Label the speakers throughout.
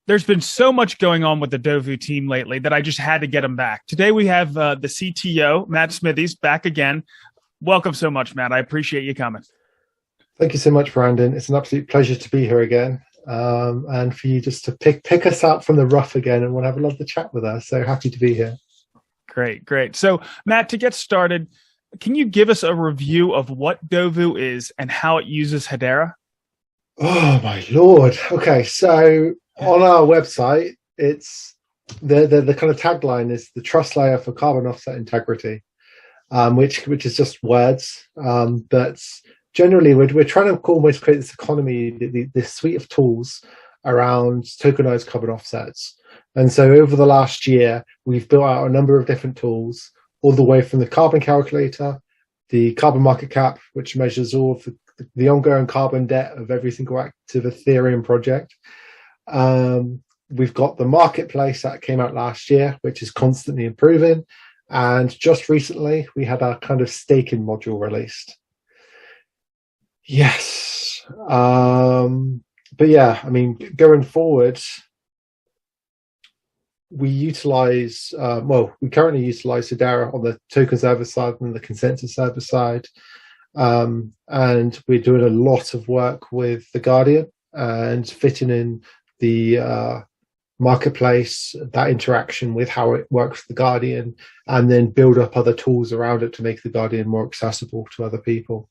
Speaker 1: There's been so much going on with the Dovu team lately that I just had to get them back. Today we have the CTO, Matt Smithies, back again. Welcome so much, Matt. I appreciate you coming.
Speaker 2: Thank you so much, Brandon. It's an absolute pleasure to be here again, and for you just to pick us out from the rough again and want to have a lovely chat with us. So happy to be here.
Speaker 1: Great. So, Matt, to get started, can you give us a review of what Dovu is and how it uses Hedera?
Speaker 2: Oh, my Lord. Okay, so on our website, it's the kind of tagline is the trust layer for carbon offset integrity, which is just words. But generally, we're trying to almost create this economy, this suite of tools around tokenized carbon offsets. And so over the last year, we've built out a number of different tools, all the way from the carbon calculator, the carbon market cap, which measures all of the ongoing carbon debt of every single active Ethereum project. We've got the marketplace that came out last year, which is constantly improving. And just recently, we had our kind of staking module released. Yes. But yeah, I mean, going forward, we currently utilize Hedera on the token server side and the consensus server side. And we're doing a lot of work with the Guardian and fitting in the marketplace, that interaction with how it works with the Guardian, and then build up other tools around it to make the Guardian more accessible to other people.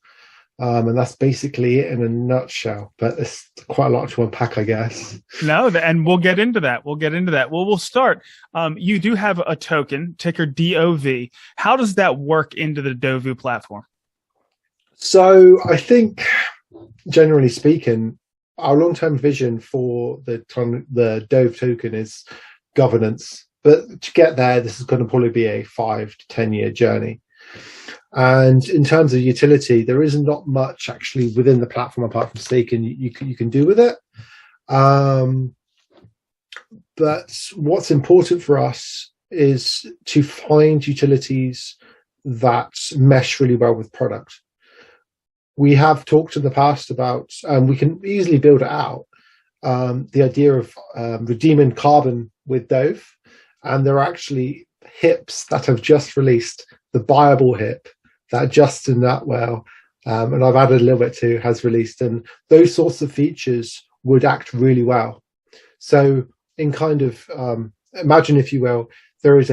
Speaker 2: And that's basically it in a nutshell, but there's quite a lot to unpack, I guess.
Speaker 1: No, and we'll get into that. Well, we'll start. You do have a token, ticker DOV. How does that work into the Dovu platform?
Speaker 2: So I think, generally speaking, our long-term vision for the Dovu token is governance. But to get there, this is going to probably be a 5 to 10 year journey. And in terms of utility, there is not much actually within the platform apart from staking you can do with it. But what's important for us is to find utilities that mesh really well with product. We have talked in the past about, and we can easily build it out, the idea of redeeming carbon with Dove. And there are actually HIPs that have just released, the buyable HIP that Justin Natwell, and I've added a little bit too, has released. And those sorts of features would act really well. So in kind of, imagine, if you will, there is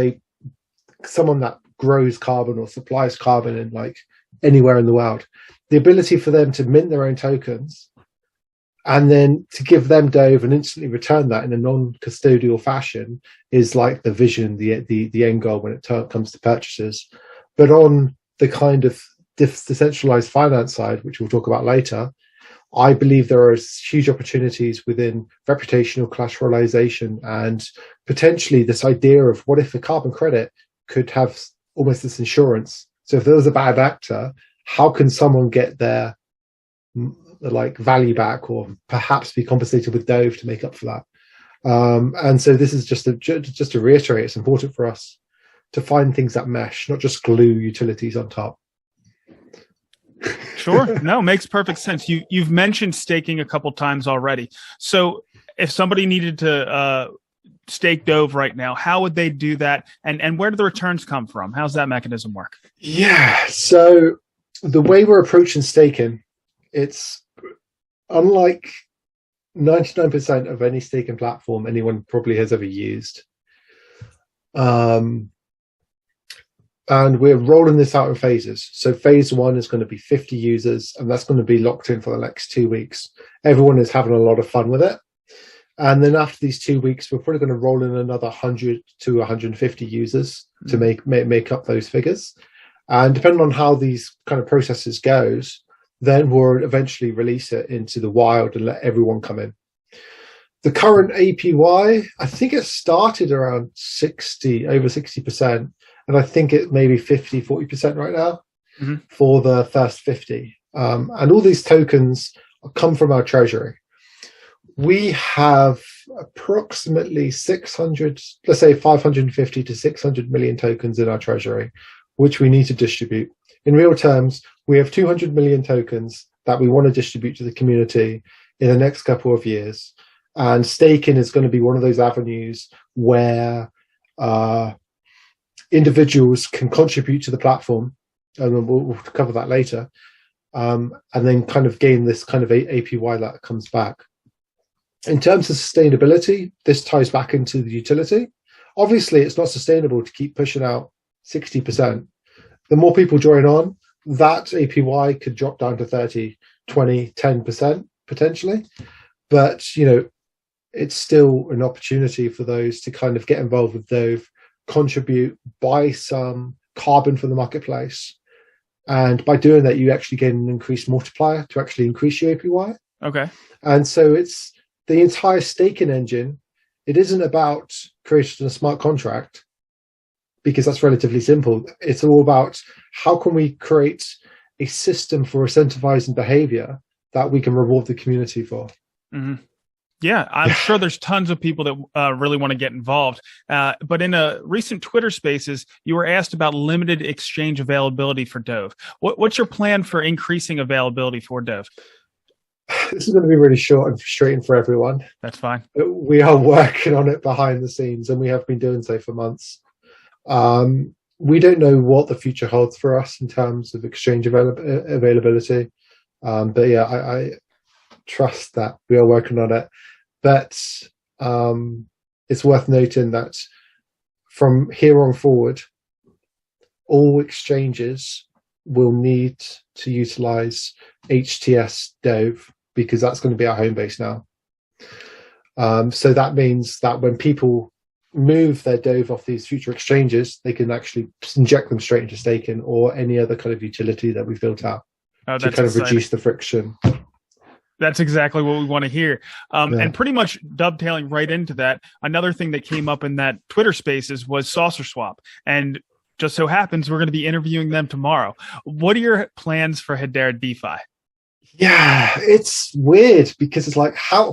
Speaker 2: someone that grows carbon or supplies carbon in like anywhere in the world. The ability for them to mint their own tokens and then to give them Dove and instantly return that in a non-custodial fashion is like the vision, the end goal when it comes to purchases. But on the kind of decentralized finance side, which we'll talk about later, I believe there are huge opportunities within reputational collateralization and potentially this idea of what if a carbon credit could have almost this insurance. So if there was a bad actor, how can someone get their like value back or perhaps be compensated with Dove to make up for that? And so this is just to reiterate, it's important for us to find things that mesh, not just glue utilities on top.
Speaker 1: Sure. No, makes perfect sense. You've mentioned staking a couple times already. So if somebody needed to stake Dove right now, how would they do that? And where do the returns come from? How's that mechanism work?
Speaker 2: Yeah. So the way we're approaching staking, it's unlike 99% of any staking platform anyone probably has ever used. And we're rolling this out in phases. So phase 1 is going to be 50 users, and that's going to be locked in for the next 2 weeks. Everyone is having a lot of fun with it. And then after these 2 weeks, we're probably going to roll in another 100 to 150 users to make up those figures. And depending on how these kind of processes goes, then we'll eventually release it into the wild and let everyone come in. The current APY, I think it started around over 60%. And I think it may be 40% right now for the first 50. And all these tokens come from our treasury. We have approximately 600, let's say 550 to 600 million tokens in our treasury, which we need to distribute. In real terms, we have 200 million tokens that we want to distribute to the community in the next couple of years. And staking is going to be one of those avenues where individuals can contribute to the platform, and we'll cover that later, and then kind of gain this kind of APY that comes back. In terms of sustainability, this ties back into the utility. Obviously, it's not sustainable to keep pushing out 60%. The more people join on, that APY could drop down to 30, 20, 10% potentially. But, it's still an opportunity for those to kind of get involved with Dove, contribute, buy some carbon from the marketplace. And by doing that, you actually get an increased multiplier to actually increase your APY.
Speaker 1: Okay.
Speaker 2: And so it's the entire staking engine. It isn't about creating a smart contract, because that's relatively simple. It's all about how can we create a system for incentivizing behavior that we can reward the community for.
Speaker 1: Mm-hmm. Yeah, I'm sure there's tons of people that really want to get involved. But in a recent Twitter Spaces, you were asked about limited exchange availability for Dove. What's your plan for increasing availability for Dove?
Speaker 2: This is going to be really short and frustrating for everyone.
Speaker 1: That's fine.
Speaker 2: We are working on it behind the scenes, and we have been doing so for months. We don't know what the future holds for us in terms of exchange availability. But yeah, I trust that we are working on it. But it's worth noting that from here on forward, all exchanges will need to utilize HTS Dove, because that's going to be our home base now. So that means that when people move their Dove off these future exchanges, they can actually inject them straight into staking or any other kind of utility that we've built out to kind of reduce the friction.
Speaker 1: That's exactly what we want to hear. And pretty much dovetailing right into that, another thing that came up in that Twitter Spaces was Saucer Swap. And just so happens we're going to be interviewing them tomorrow. What are your plans for Hedera DeFi?
Speaker 2: Yeah, it's weird because it's like, how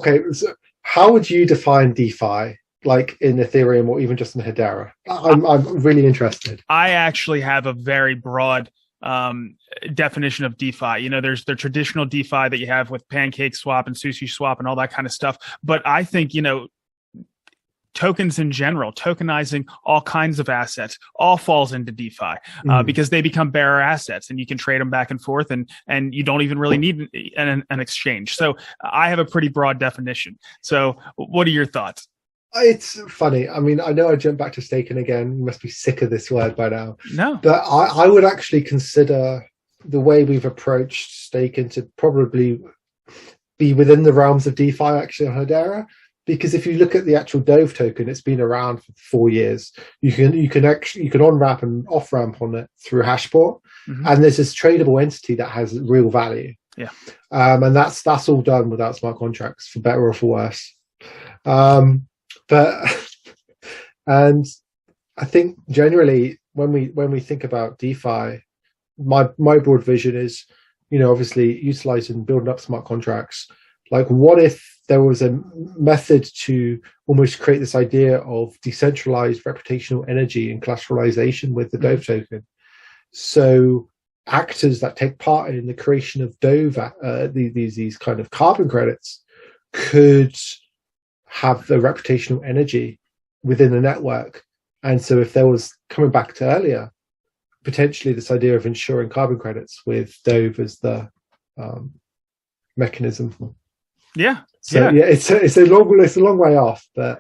Speaker 2: would you define DeFi, like in Ethereum or even just in Hedera? I'm really interested.
Speaker 1: I actually have a very broad definition of DeFi. There's the traditional DeFi that you have with Pancake Swap and Sushi Swap and all that kind of stuff. But I think, tokens in general, tokenizing all kinds of assets, all falls into DeFi because they become bearer assets, and you can trade them back and forth, and you don't even really need an exchange. So I have a pretty broad definition. So what are your thoughts?
Speaker 2: It's funny. I mean, I know I jumped back to staking again. You must be sick of this word by now.
Speaker 1: No.
Speaker 2: But I would actually consider the way we've approached staking to probably be within the realms of DeFi actually on Hedera. Because if you look at the actual Dovu token, it's been around for 4 years. You can on-ramp and off-ramp on it through HBAR, and there's this tradable entity that has real value.
Speaker 1: Yeah,
Speaker 2: and that's all done without smart contracts, for better or for worse. And I think generally when we think about DeFi, my broad vision is, obviously utilizing building up smart contracts. Like, what if there was a method to almost create this idea of decentralized reputational energy and collateralization with the Dovu token? So actors that take part in the creation of Dove, these kind of carbon credits, could have the reputational energy within the network. And so if there was, coming back to earlier, potentially this idea of insuring carbon credits with Dove as the mechanism.
Speaker 1: Yeah.
Speaker 2: So yeah, it's a long way off, but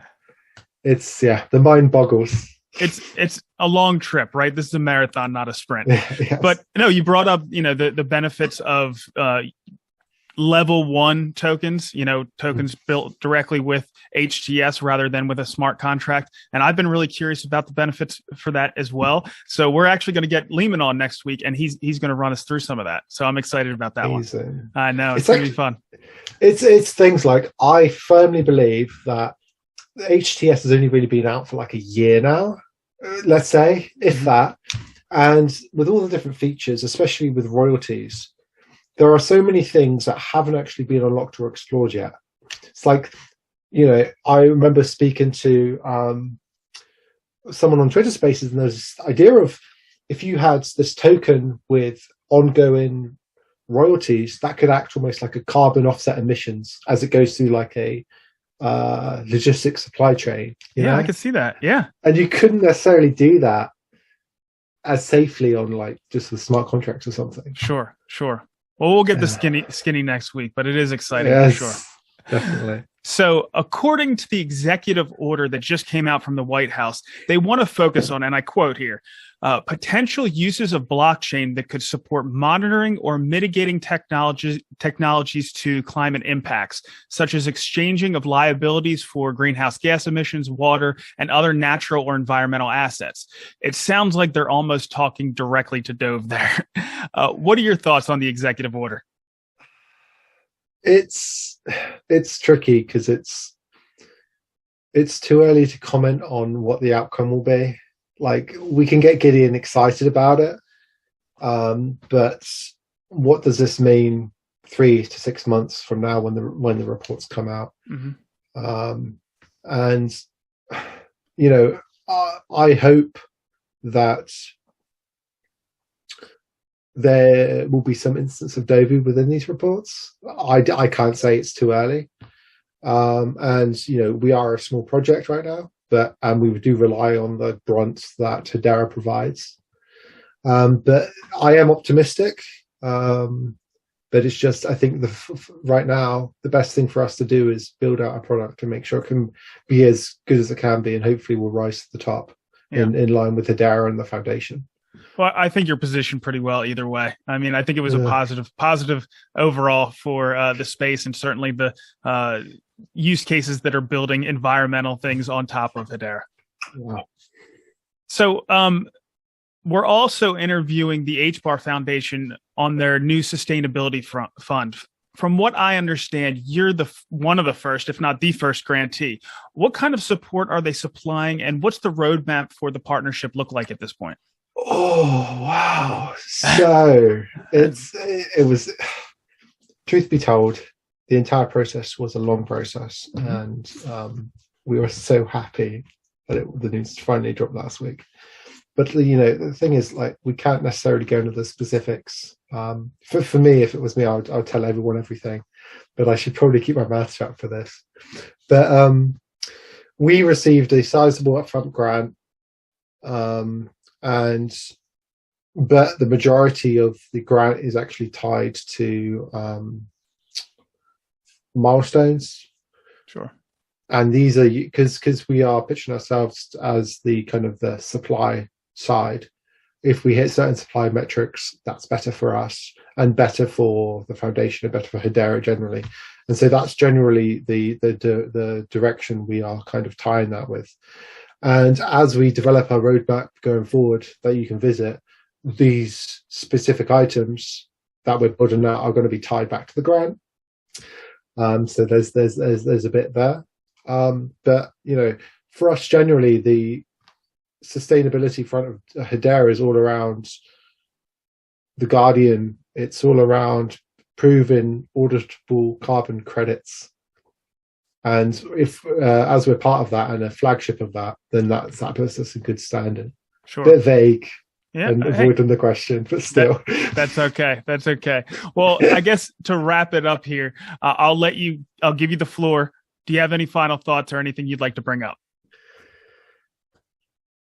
Speaker 2: it's the mind boggles.
Speaker 1: It's a long trip, right? This is a marathon, not a sprint.
Speaker 2: Yes.
Speaker 1: But no, you brought up, the benefits of level 1 tokens, tokens built directly with HTS rather than with a smart contract. And I've been really curious about the benefits for that as well. So we're actually going to get Lehman on next week, and he's going to run us through some of that. So I'm excited about that one. I know it's going to be fun.
Speaker 2: It's things like, I firmly believe that HTS has only really been out for like a year now, let's say, if that. And with all the different features, especially with royalties, there are so many things that haven't actually been unlocked or explored yet. It's like, I remember speaking to someone on Twitter Spaces, and there's this idea of, if you had this token with ongoing royalties, that could act almost like a carbon offset emissions as it goes through like a logistics supply chain. You know?
Speaker 1: I can see that. Yeah.
Speaker 2: And you couldn't necessarily do that as safely on like just the smart contracts or something.
Speaker 1: Sure. Well, we'll get the skinny next week, but it is exciting for sure.
Speaker 2: Definitely.
Speaker 1: So, according to the executive order that just came out from the White House, they want to focus on, and I quote here, potential uses of blockchain that could support monitoring or mitigating technologies to climate impacts, such as exchanging of liabilities for greenhouse gas emissions, water, and other natural or environmental assets. It sounds like they're almost talking directly to Dove there. What are your thoughts on the executive order?
Speaker 2: It's tricky because it's too early to comment on what the outcome will be. Like, we can get giddy and excited about it, but what does this mean 3 to 6 months from now when the reports come out? And you know, I hope that there will be some instance of Dovu within these reports. I can't say it's too early. And, you know, we are a small project right now, but we do rely on the grunt that Hedera provides. But I am optimistic. But it's just, I think right now, the best thing for us to do is build out a product and make sure it can be as good as it can be. And hopefully we'll rise to the top in line with Hedera and the foundation.
Speaker 1: Well, I think you're positioned pretty well either way. I mean, I think it was a positive overall for the space, and certainly the use cases that are building environmental things on top of Hedera.
Speaker 2: Wow. So
Speaker 1: we're also interviewing the HBAR Foundation on their new sustainability fund. From what I understand, you're one of the first, if not the first grantee. What kind of support are they supplying, and what's the roadmap for the partnership look like at this point?
Speaker 2: Oh, wow. So it was, truth be told, the entire process was a long process, and we were so happy that the news finally dropped last week. But, you know, the thing is, like, we can't necessarily go into the specifics. For me, if it was me, I would tell everyone everything, but I should probably keep my mouth shut for this. But we received a sizable upfront grant, but the majority of the grant is actually tied to milestones.
Speaker 1: Sure.
Speaker 2: And these are because we are pitching ourselves as the kind of the supply side. If we hit certain supply metrics, that's better for us and better for the foundation and better for Hedera generally. And so that's generally the direction we are kind of tying that with. And as we develop our roadmap going forward that you can visit, these specific items that we're building out are going to be tied back to the grant. So there's a bit there. But, you know, for us generally, the sustainability front of Hedera is all around the Guardian. It's all around proving auditable carbon credits. And if as we're part of that and a flagship of that, then that puts us in good standing.
Speaker 1: Sure.
Speaker 2: Bit vague. Yeah, and avoiding the question, but still.
Speaker 1: That's okay. That's okay. Well, I guess to wrap it up here, I'll give you the floor. Do you have any final thoughts or anything you'd like to bring up?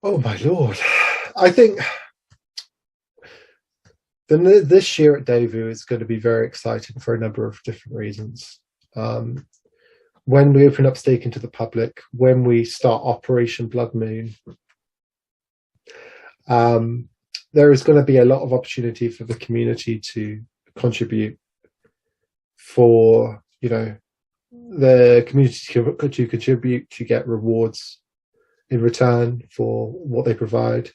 Speaker 2: Oh my Lord. I think this year at Dovu is going to be very exciting for a number of different reasons. When we open up staking to the public, when we start Operation Blood Moon, there is going to be a lot of opportunity for the community to contribute, for, you know, the community to contribute, to get rewards in return for what they provide.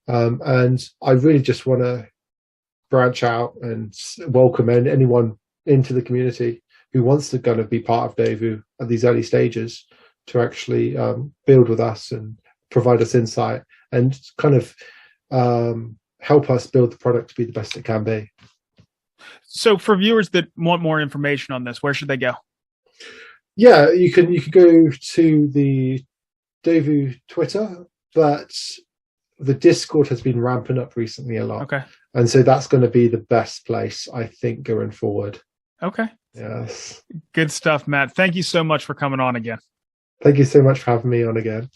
Speaker 2: And I really just want to branch out and welcome anyone into the community who wants to kind of be part of Dovu at these early stages to actually build with us and provide us insight and kind of help us build the product to be the best it can be.
Speaker 1: So for viewers that want more information on this, where should they go?
Speaker 2: Yeah, you can go to the Dovu Twitter, but the Discord has been ramping up recently a lot.
Speaker 1: Okay.
Speaker 2: And so that's going to be the best place, I think, going forward.
Speaker 1: Okay.
Speaker 2: Yes.
Speaker 1: Good stuff, Matt. Thank you so much for coming on again.
Speaker 2: Thank you so much for having me on again.